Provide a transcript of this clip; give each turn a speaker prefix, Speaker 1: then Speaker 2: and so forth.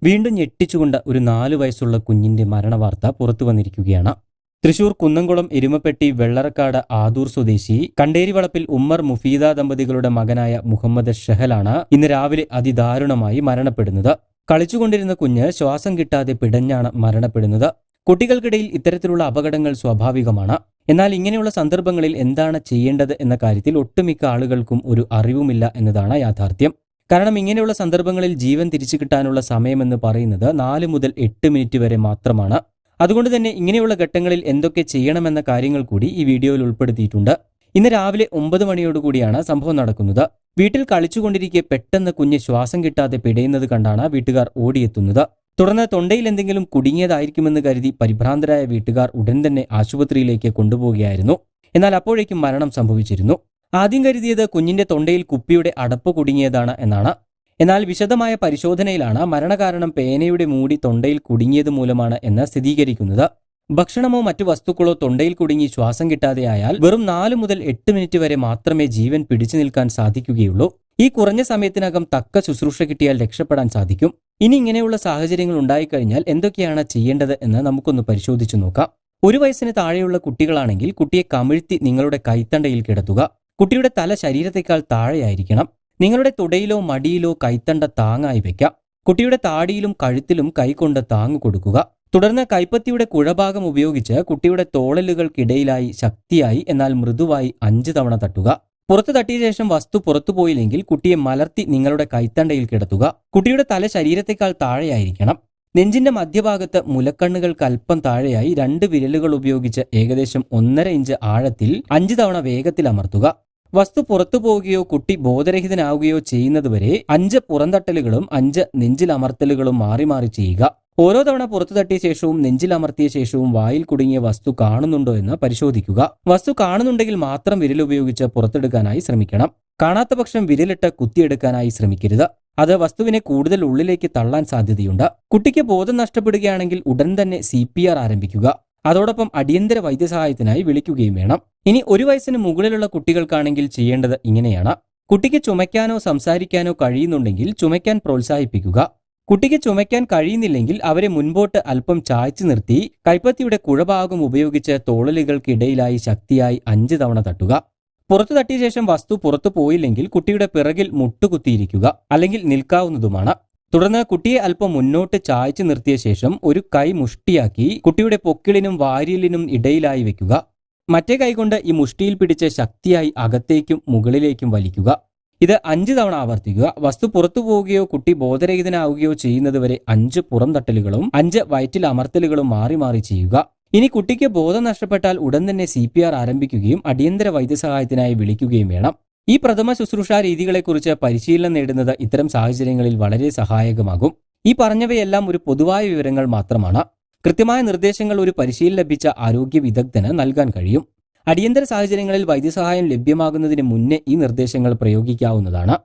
Speaker 1: വീണ്ടും ഞെട്ടിച്ചുകൊണ്ട് ഒരു 4 വയസ്സുള്ള കുഞ്ഞിന്റെ മരണവാർത്ത പുറത്തു വന്നിരിക്കുകയാണ്. തൃശൂർ കുന്നംകുളം എരുമപ്പെട്ടി വെള്ളറക്കാട് ആദൂർ സ്വദേശി കണ്ടേരിവളപ്പിൽ ഉമ്മർ മുഫീദ ദമ്പതികളുടെ മകനായ മുഹമ്മദ് ഷഹലാണ് ഇന്ന് രാവിലെ അതിദാരുണമായി മരണപ്പെടുന്നത്. കളിച്ചുകൊണ്ടിരുന്ന കുഞ്ഞ് ശ്വാസം കിട്ടാതെ പിടഞ്ഞാണ് മരണപ്പെടുന്നത്. കുട്ടികൾക്കിടയിൽ ഇത്തരത്തിലുള്ള അപകടങ്ങൾ സ്വാഭാവികമാണ്. എന്നാൽ ഇങ്ങനെയുള്ള സന്ദർഭങ്ങളിൽ എന്താണ് ചെയ്യേണ്ടത് എന്ന കാര്യത്തിൽ ഒട്ടുമിക്ക ആളുകൾക്കും ഒരു അറിവുമില്ല എന്നതാണ് യാഥാർത്ഥ്യം. കാരണം ഇങ്ങനെയുള്ള സന്ദർഭങ്ങളിൽ ജീവൻ തിരിച്ചു കിട്ടാനുള്ള സമയമെന്ന് പറയുന്നത് 4 മുതൽ 8 മിനിറ്റ് വരെ മാത്രമാണ്. അതുകൊണ്ട് തന്നെ ഇങ്ങനെയുള്ള ഘട്ടങ്ങളിൽ എന്തൊക്കെ ചെയ്യണമെന്ന കാര്യങ്ങൾ കൂടി ഈ വീഡിയോയിൽ ഉൾപ്പെടുത്തിയിട്ടുണ്ട്. ഇന്ന് രാവിലെ 9 മണിയോടുകൂടിയാണ് സംഭവം നടക്കുന്നത്. വീട്ടിൽ കളിച്ചുകൊണ്ടിരിക്കെ പെട്ടെന്ന് കുഞ്ഞ് ശ്വാസം കിട്ടാതെ പിടയുന്നത് കണ്ടാണ് വീട്ടുകാർ ഓടിയെത്തുന്നത്. തുടർന്ന് തൊണ്ടയിൽ എന്തെങ്കിലും കുടുങ്ങിയതായിരിക്കുമെന്ന് കരുതി പരിഭ്രാന്തരായ വീട്ടുകാർ ഉടൻ തന്നെ ആശുപത്രിയിലേക്ക് കൊണ്ടുപോവുകയായിരുന്നു. എന്നാൽ അപ്പോഴേക്കും മരണം സംഭവിച്ചിരുന്നു. ആദ്യം കരുതിയത് കുഞ്ഞിന്റെ തൊണ്ടയിൽ കുപ്പിയുടെ അടപ്പ് കുടുങ്ങിയതാണ് എന്നാണ്. എന്നാൽ വിശദമായ പരിശോധനയിലാണ് മരണകാരണം പേനയുടെ മൂടി തൊണ്ടയിൽ കുടുങ്ങിയത് മൂലമാണ് എന്ന് സ്ഥിരീകരിക്കുന്നത്. ഭക്ഷണമോ മറ്റു വസ്തുക്കളോ തൊണ്ടയിൽ കുടുങ്ങി ശ്വാസം കിട്ടാതെയായാൽ വെറും 4 മുതൽ 8 മിനിറ്റ് വരെ മാത്രമേ ജീവൻ പിടിച്ചു നിൽക്കാൻ സാധിക്കുകയുള്ളൂ. ഈ കുറഞ്ഞ സമയത്തിനകം തക്ക ശുശ്രൂഷ കിട്ടിയാൽ രക്ഷപ്പെടാൻ സാധിക്കും. ഇനി ഇങ്ങനെയുള്ള സാഹചര്യങ്ങൾ ഉണ്ടായിക്കഴിഞ്ഞാൽ എന്തൊക്കെയാണ് ചെയ്യേണ്ടത് എന്ന് നമുക്കൊന്ന് പരിശോധിച്ചു നോക്കാം. 1 വയസ്സിന് താഴെയുള്ള കുട്ടികളാണെങ്കിൽ കുട്ടിയെ കമിഴ്ത്തി നിങ്ങളുടെ കൈത്തണ്ടയിൽ കിടത്തുക. കുട്ടിയുടെ തല ശരീരത്തെക്കാൾ താഴെയായിരിക്കണം. നിങ്ങളുടെ തുടയിലോ മടിയിലോ കൈത്തണ്ട താങ്ങായി വെക്കാം. കുട്ടിയുടെ താടിയിലും കഴുത്തിലും കൈകൊണ്ട് താങ്ങ് കൊടുക്കുക. തുടർന്ന് കൈപ്പത്തിയുടെ കുഴഭാഗം ഉപയോഗിച്ച് കുട്ടിയുടെ തോളലുകൾക്കിടയിലായി ശക്തിയായി എന്നാൽ മൃദുവായി 5 തവണ തട്ടുക. പുറത്തു തട്ടിയ ശേഷം വസ്തു പുറത്തുപോയില്ലെങ്കിൽ കുട്ടിയെ മലർത്തി നിങ്ങളുടെ കൈത്തണ്ടയിൽ കിടത്തുക. കുട്ടിയുടെ തല ശരീരത്തെക്കാൾ താഴെയായിരിക്കണം. നെഞ്ചിന്റെ മധ്യഭാഗത്ത് മുലക്കണ്ണുകൾക്ക് അല്പം താഴെയായി 2 വിരലുകൾ ഉപയോഗിച്ച് ഏകദേശം 1.5 ഇഞ്ച് ആഴത്തിൽ 5 തവണ വേഗത്തിൽ അമർത്തുക. വസ്തു പുറത്തു പോവുകയോ കുട്ടി ബോധരഹിതനാവുകയോ ചെയ്യുന്നതുവരെ 5 പുറന്തട്ടലുകളും 5 നെഞ്ചിലമർത്തലുകളും മാറി മാറി ചെയ്യുക. ഓരോ തവണ പുറത്തു തട്ടിയ ശേഷവും നെഞ്ചിലമർത്തിയ ശേഷവും വായിൽ കുടുങ്ങിയ വസ്തു കാണുന്നുണ്ടോ എന്ന് പരിശോധിക്കുക. വസ്തു കാണുന്നുണ്ടെങ്കിൽ മാത്രം വിരലുപയോഗിച്ച് പുറത്തെടുക്കാനായി ശ്രമിക്കണം. കാണാത്ത പക്ഷം വിരലിട്ട് കുത്തിയെടുക്കാനായി ശ്രമിക്കരുത്. അത് വസ്തുവിനെ കൂടുതൽ ഉള്ളിലേക്ക് തള്ളാൻ സാധ്യതയുണ്ട്. കുട്ടിക്ക് ബോധം നഷ്ടപ്പെടുകയാണെങ്കിൽ ഉടൻ തന്നെ CPR ആരംഭിക്കുക. അതോടൊപ്പം അടിയന്തര വൈദ്യസഹായത്തിനായി വിളിക്കുകയും വേണം. ഇനി 1 വയസ്സിന് മുകളിലുള്ള കുട്ടികൾക്കാണെങ്കിൽ ചെയ്യേണ്ടത് ഇങ്ങനെയാണ്. കുട്ടിക്ക് ചുമയ്ക്കാനോ സംസാരിക്കാനോ കഴിയുന്നുണ്ടെങ്കിൽ ചുമയ്ക്കാൻ പ്രോത്സാഹിപ്പിക്കുക. കുട്ടിക്ക് ചുമയ്ക്കാൻ കഴിയുന്നില്ലെങ്കിൽ അവരെ മുൻപോട്ട് അല്പം ചായ്ച്ചു നിർത്തി കൈപ്പത്തിയുടെ കുഴഭാഗം ഉപയോഗിച്ച് തോളലുകൾക്കിടയിലായി ശക്തിയായി 5 തവണ തട്ടുക. പുറത്തു തട്ടിയ ശേഷം വസ്തു പുറത്തു പോയില്ലെങ്കിൽ കുട്ടിയുടെ പിറകിൽ മുട്ടുകുത്തിയിരിക്കുക, അല്ലെങ്കിൽ നിൽക്കാവുന്നതുമാണ്. തുടർന്ന് കുട്ടിയെ അല്പം മുന്നോട്ട് ചായ്ച്ചു നിർത്തിയ ശേഷം ഒരു കൈ മുഷ്ടിയാക്കി കുട്ടിയുടെ പൊക്കിളിനും വാരിയലിനും ഇടയിലായി വെക്കുക. മറ്റേ കൈകൊണ്ട് ഈ മുഷ്ടിയിൽ പിടിച്ച് ശക്തിയായി അകത്തേക്കും മുകളിലേക്കും വലിക്കുക. ഇത് 5 തവണ ആവർത്തിക്കുക. വസ്തു പുറത്തു പോവുകയോ കുട്ടി ബോധരഹിതനാവുകയോ ചെയ്യുന്നതുവരെ 5 പുറംതട്ടലുകളും 5 വയറ്റിൽ അമർത്തലുകളും മാറി മാറി ചെയ്യുക. ഇനി കുട്ടിക്ക് ബോധം നഷ്ടപ്പെട്ടാൽ ഉടൻ തന്നെ CPR ആരംഭിക്കുകയും അടിയന്തര വൈദ്യസഹായത്തിനായി വിളിക്കുകയും വേണം. ഈ പ്രഥമ ശുശ്രൂഷാ രീതികളെക്കുറിച്ച് പരിശീലനം നേടുന്നത് ഇത്തരം സാഹചര്യങ്ങളിൽ വളരെ സഹായകമാകും. ഈ പറഞ്ഞവയെല്ലാം ഒരു പൊതുവായ വിവരങ്ങൾ മാത്രമാണ്. കൃത്യമായ നിർദ്ദേശങ്ങൾ ഒരു പരിശീലനം ലഭിച്ച ആരോഗ്യ വിദഗ്ധന് നൽകാൻ കഴിയും. അടിയന്തര സാഹചര്യങ്ങളിൽ വൈദ്യസഹായം ലഭ്യമാകുന്നതിന് മുന്നേ ഈ നിർദ്ദേശങ്ങൾ പ്രയോഗിക്കാവുന്നതാണ്.